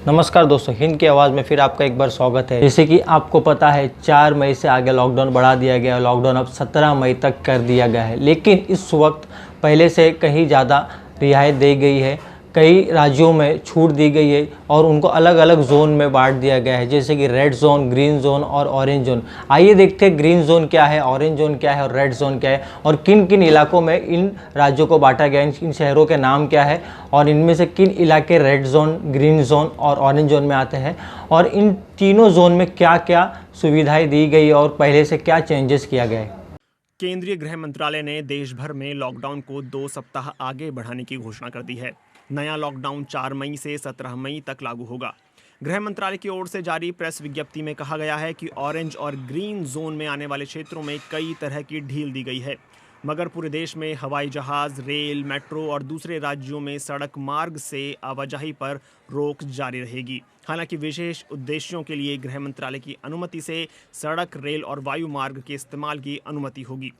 नमस्कार दोस्तों, हिंद की आवाज़ में फिर आपका एक बार स्वागत है। जैसे कि आपको पता है 4 मई से आगे लॉकडाउन बढ़ा दिया गया है। लॉकडाउन अब 17 मई तक कर दिया गया है, लेकिन इस वक्त पहले से कहीं ज़्यादा रियायत दी गई है। कई राज्यों में छूट दी गई है और उनको अलग अलग जोन में बांट दिया गया है, जैसे कि रेड जोन, ग्रीन जोन और ऑरेंज जोन। आइए देखते हैं ग्रीन जोन क्या है, ऑरेंज जोन क्या है और रेड जोन क्या है, और किन किन इलाकों में इन राज्यों को बांटा गया है, इन शहरों के नाम क्या है और इनमें से किन इलाके रेड जोन, ग्रीन जोन और ऑरेंज जोन में आते हैं, और इन तीनों जोन में क्या क्या सुविधाएं दी गई और पहले से क्या चेंजेस किया गया है। केंद्रीय गृह मंत्रालय ने देश भर में लॉकडाउन को 2 सप्ताह आगे बढ़ाने की घोषणा कर दी है। नया लॉकडाउन 4 मई से 17 मई तक लागू होगा। गृह मंत्रालय की ओर से जारी प्रेस विज्ञप्ति में कहा गया है कि ऑरेंज और ग्रीन जोन में आने वाले क्षेत्रों में कई तरह की ढील दी गई है, मगर पूरे देश में हवाई जहाज, रेल, मेट्रो और दूसरे राज्यों में सड़क मार्ग से आवाजाही पर रोक जारी रहेगी। हालांकि विशेष उद्देश्यों के लिए गृह मंत्रालय की अनुमति से सड़क, रेल और वायु मार्ग के इस्तेमाल की अनुमति होगी।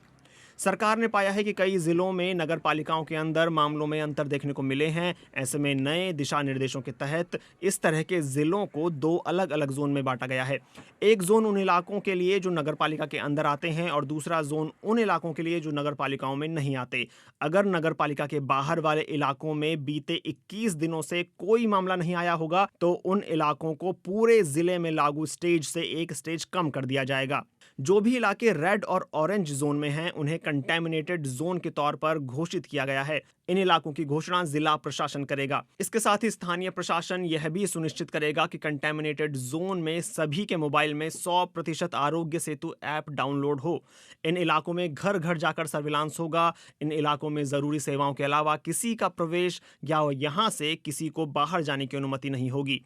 सरकार ने पाया है कि कई जिलों में नगर पालिकाओं के अंदर मामलों में अंतर देखने को मिले हैं। ऐसे में नए दिशा निर्देशों के तहत इस तरह के जिलों को 2 अलग अलग जोन में बांटा गया है। एक जोन उन इलाकों के लिए जो नगर पालिका के अंदर आते हैं और दूसरा जोन उन इलाकों के लिए जो नगर पालिकाओं में नहीं आते। अगर नगर पालिका के बाहर वाले इलाकों में बीते 21 दिनों से कोई मामला नहीं आया होगा तो उन इलाकों को पूरे जिले में लागू स्टेज से एक स्टेज कम कर दिया जाएगा। जो भी इलाके रेड और ऑरेंज जोन में हैं, उन्हें कंटेमिनेटेड जोन के तौर पर घोषित किया गया है। इन इलाकों की घोषणा जिला प्रशासन करेगा। इसके साथ ही स्थानीय प्रशासन यह भी सुनिश्चित करेगा कि कंटेमिनेटेड जोन में सभी के मोबाइल में 100% आरोग्य सेतु ऐप डाउनलोड हो। इन इलाकों में घर घर जाकर सर्विलांस होगा। इन इलाकों में जरूरी सेवाओं के अलावा किसी का प्रवेश या यहां से किसी को बाहर जाने की अनुमति नहीं होगी।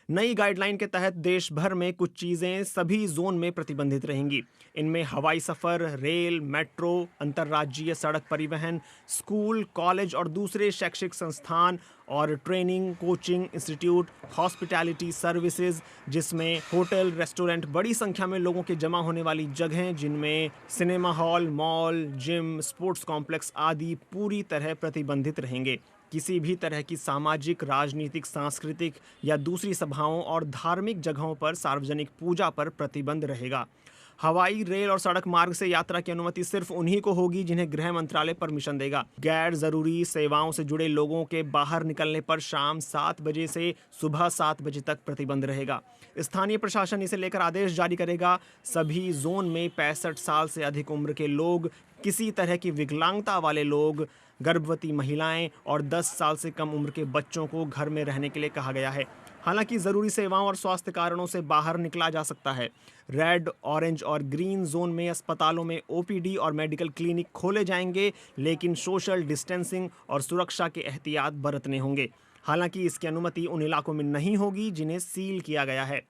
नई गाइडलाइन के तहत देश भर में कुछ चीजें सभी जोन में प्रतिबंधित रहेंगी। इनमें हवाई सफर, रेल, मेट्रो, अंतर्राज्यीय सड़क परिवहन, स्कूल, कॉलेज और दूसरे शैक्षिक संस्थान और training, coaching institute, hospitality services, जिसमें होटल, रेस्टोरेंट, बड़ी संख्या में लोगों के जमा होने वाली जगहें जिनमें cinema hall, mall, gym, sports complex आदि पूरी तरह प्रतिबंधित रहेंगे। किसी भी तरह की सामाजिक, राजनीतिक, सांस्कृतिक या दूसरी सभाओं और धार्मिक जगहों पर सार्वजनिक पूजा पर प्रतिबंध रहेगा। हवाई, रेल और सड़क मार्ग से यात्रा की अनुमति सिर्फ उन्हीं को होगी जिन्हें गृह मंत्रालय परमिशन देगा। गैर जरूरी सेवाओं से जुड़े लोगों के बाहर निकलने पर शाम 7 बजे से सुबह 7 बजे तक प्रतिबंध रहेगा। स्थानीय प्रशासन इसे लेकर आदेश जारी करेगा। सभी जोन में 65 साल से अधिक उम्र के लोग, किसी तरह की विकलांगता वाले लोग, गर्भवती महिलाएं और 10 साल से कम उम्र के बच्चों को घर में रहने के लिए कहा गया है। हालांकि जरूरी सेवाओं और स्वास्थ्य कारणों से बाहर निकला जा सकता है। रेड, ऑरेंज और ग्रीन जोन में अस्पतालों में ओपीडी और मेडिकल क्लिनिक खोले जाएंगे, लेकिन सोशल डिस्टेंसिंग और सुरक्षा के एहतियात बरतने होंगे। हालांकि इसकी अनुमति उन इलाकों में नहीं होगी जिन्हें सील किया गया है।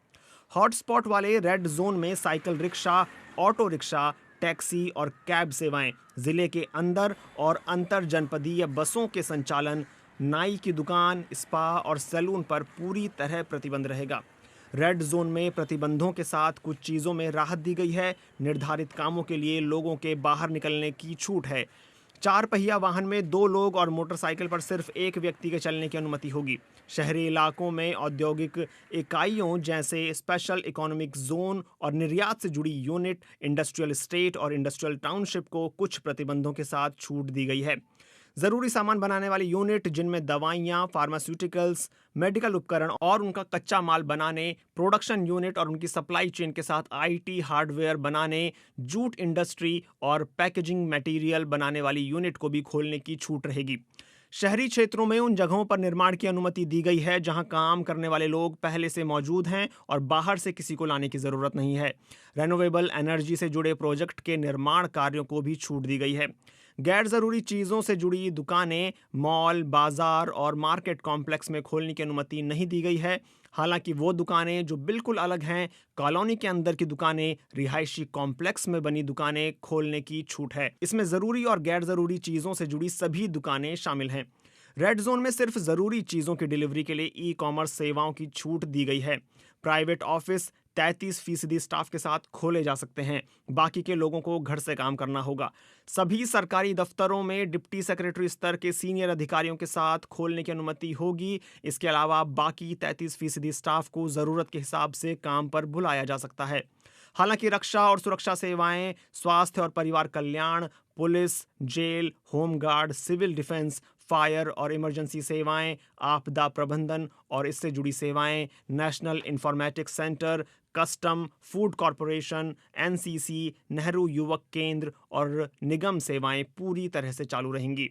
हॉटस्पॉट वाले रेड जोन में cycle rickshaw, auto rickshaw, taxi और कैब सेवाएं, जिले के अंदर और अंतर जनपदीय बसों के संचालन, नाई की दुकान, स्पा और सैलून पर पूरी तरह प्रतिबंध रहेगा। रेड जोन में प्रतिबंधों के साथ कुछ चीज़ों में राहत दी गई है। निर्धारित कामों के लिए लोगों के बाहर निकलने की छूट है। 4 पहिया वाहन में 2 लोग और मोटरसाइकिल पर सिर्फ एक व्यक्ति के चलने की अनुमति होगी। शहरी इलाकों में औद्योगिक इकाइयों जैसे स्पेशल इकोनॉमिक जोन और निर्यात से जुड़ी यूनिट, इंडस्ट्रियल स्टेट और इंडस्ट्रियल टाउनशिप को कुछ प्रतिबंधों के साथ छूट दी गई है। ज़रूरी सामान बनाने वाली यूनिट, जिनमें दवाइयाँ, फार्मास्यूटिकल्स, मेडिकल उपकरण और उनका कच्चा माल बनाने, प्रोडक्शन यूनिट और उनकी सप्लाई चेन के साथ आईटी हार्डवेयर बनाने, जूट इंडस्ट्री और पैकेजिंग मटेरियल बनाने वाली यूनिट को भी खोलने की छूट रहेगी। शहरी क्षेत्रों में उन जगहों पर निर्माण की अनुमति दी गई है जहां काम करने वाले लोग पहले से मौजूद हैं और बाहर से किसी को लाने की ज़रूरत नहीं है। रेनोवेबल एनर्जी से जुड़े प्रोजेक्ट के निर्माण कार्यों को भी छूट दी गई है। गैर ज़रूरी चीज़ों से जुड़ी दुकानें, मॉल, बाजार और मार्केट कॉम्प्लेक्स में खोलने की अनुमति नहीं दी गई है। हालांकि वो दुकानें जो बिल्कुल अलग हैं, कॉलोनी के अंदर की दुकानें, रिहायशी कॉम्प्लेक्स में बनी दुकानें खोलने की छूट है। इसमें ज़रूरी और गैर ज़रूरी चीज़ों से जुड़ी सभी दुकानें शामिल हैं। रेड जोन में सिर्फ जरूरी चीजों की डिलीवरी के लिए ई कॉमर्स सेवाओं की छूट दी गई है। प्राइवेट ऑफिस 33% स्टाफ के साथ खोले जा सकते हैं, बाकी के लोगों को घर से काम करना होगा। सभी सरकारी दफ्तरों में डिप्टी सेक्रेटरी स्तर के सीनियर अधिकारियों के साथ खोलने की अनुमति होगी। इसके अलावा बाकी 33% स्टाफ को जरूरत के हिसाब से काम पर बुलाया जा सकता है। हालांकि रक्षा और सुरक्षा सेवाएं, स्वास्थ्य और परिवार कल्याण, police, jail, home guard, civil defence, fire और इमरजेंसी सेवाएं, आपदा प्रबंधन और इससे जुड़ी सेवाएं, national informatics centre, custom, food corporation, NCC, Nehru Yuvak Kendra और निगम सेवाएं पूरी तरह से चालू रहेंगी।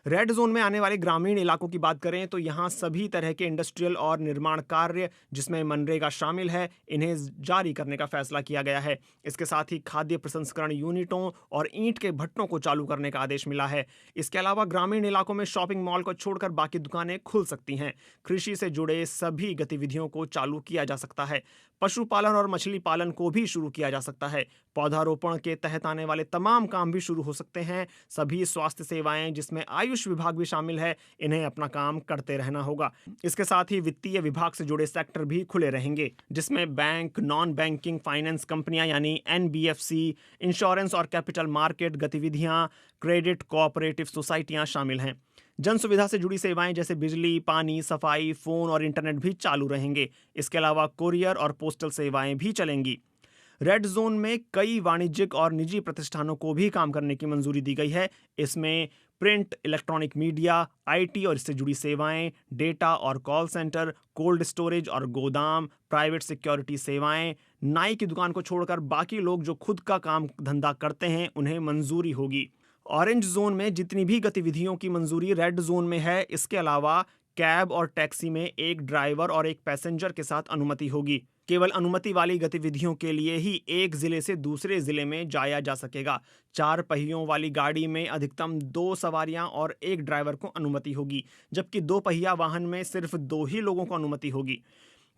रेड जोन में आने वाले ग्रामीण इलाकों की बात करें तो यहाँ सभी तरह के इंडस्ट्रियल और निर्माण कार्य, जिसमें मनरेगा शामिल है, इन्हें जारी करने का फैसला किया गया है। इसके साथ ही खाद्य प्रसंस्करण यूनिटों और ईंट के भट्टों को चालू करने का आदेश मिला है। इसके अलावा ग्रामीण इलाकों में शॉपिंग मॉल को छोड़कर बाकी दुकानें खुल सकती हैं। कृषि से जुड़े सभी गतिविधियों को चालू किया जा सकता है। पशुपालन और मछली पालन को भी शुरू किया जा सकता है। पौधारोपण के तहत आने वाले तमाम काम भी शुरू हो सकते हैं। सभी स्वास्थ्य सेवाएं, जिसमें आयुष विभाग भी शामिल है, इन्हें अपना काम करते रहना होगा। इसके साथ ही वित्तीय विभाग से जुड़े सेक्टर भी खुले रहेंगे, जिसमें बैंक, नॉन बैंकिंग फाइनेंस कंपनियां यानी एनबीएफसी, इंश्योरेंस और कैपिटल मार्केट गतिविधियां, क्रेडिट कोऑपरेटिव सोसाइटियां शामिल हैं। जन सुविधा से जुड़ी सेवाएं जैसे बिजली, पानी, सफाई, फोन और इंटरनेट भी चालू रहेंगे। इसके अलावा कोरियर और पोस्टल सेवाएं भी चलेंगी। रेड जोन में कई वाणिज्यिक और निजी प्रतिष्ठानों को भी काम करने की मंजूरी दी गई है। इसमें प्रिंट, इलेक्ट्रॉनिक मीडिया, आईटी और इससे जुड़ी सेवाएं, डेटा और कॉल सेंटर, कोल्ड स्टोरेज और गोदाम, प्राइवेट सिक्योरिटी सेवाएं, नाई की दुकान को छोड़कर बाकी लोग जो खुद का काम धंधा करते हैं, उन्हें मंजूरी होगी। ऑरेंज जोन में जितनी भी गतिविधियों की मंजूरी रेड जोन में है, इसके अलावा कैब और टैक्सी में एक ड्राइवर और एक पैसेंजर के साथ अनुमति होगी। केवल अनुमति वाली गतिविधियों के लिए ही एक जिले से दूसरे जिले में जाया जा सकेगा। 4 पहियों वाली गाड़ी में अधिकतम 2 सवारियां और 1 ड्राइवर को अनुमति होगी, जबकि 2 पहिया वाहन में सिर्फ 2 ही लोगों को अनुमति होगी।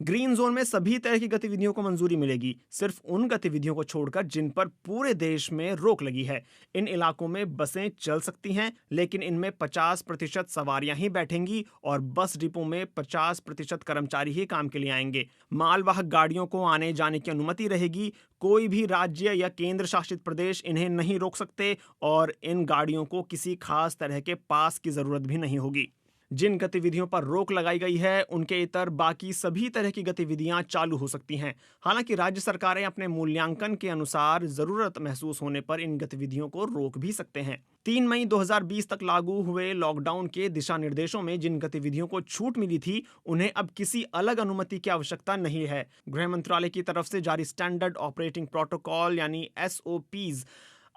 ग्रीन जोन में सभी तरह की गतिविधियों को मंजूरी मिलेगी, सिर्फ उन गतिविधियों को छोड़कर जिन पर पूरे देश में रोक लगी है। इन इलाकों में बसें चल सकती हैं, लेकिन इनमें 50% सवारियां ही बैठेंगी और बस डिपो में 50% कर्मचारी ही काम के लिए आएंगे। मालवाहक गाड़ियों को आने जाने की अनुमति रहेगी। कोई भी राज्य या केंद्र शासित प्रदेश इन्हें नहीं रोक सकते और इन गाड़ियों को किसी खास तरह के पास की जरूरत भी नहीं होगी। जिन गतिविधियों पर रोक लगाई गई है, उनके इतर बाकी सभी तरह की गतिविधियां चालू हो सकती हैं। हालांकि राज्य सरकारें अपने मूल्यांकन के अनुसार जरूरत महसूस होने पर इन गतिविधियों को रोक भी सकते हैं। 3 मई 2020 तक लागू हुए लॉकडाउन के दिशा निर्देशों में जिन गतिविधियों को छूट मिली थी, उन्हें अब किसी अलग अनुमति की आवश्यकता नहीं है। गृह मंत्रालय की तरफ से जारी स्टैंडर्ड ऑपरेटिंग प्रोटोकॉल यानी SOPs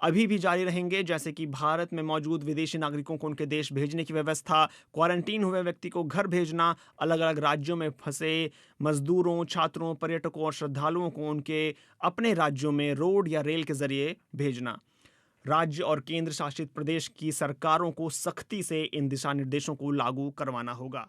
अभी भी जारी रहेंगे, जैसे कि भारत में मौजूद विदेशी नागरिकों को उनके देश भेजने की व्यवस्था, क्वारंटीन हुए व्यक्ति को घर भेजना, अलग अलग राज्यों में फंसे मजदूरों, छात्रों, पर्यटकों और श्रद्धालुओं को उनके अपने राज्यों में रोड या रेल के जरिए भेजना। राज्य और केंद्र शासित प्रदेश की सरकारों को सख्ती से इन दिशा निर्देशों को लागू करवाना होगा।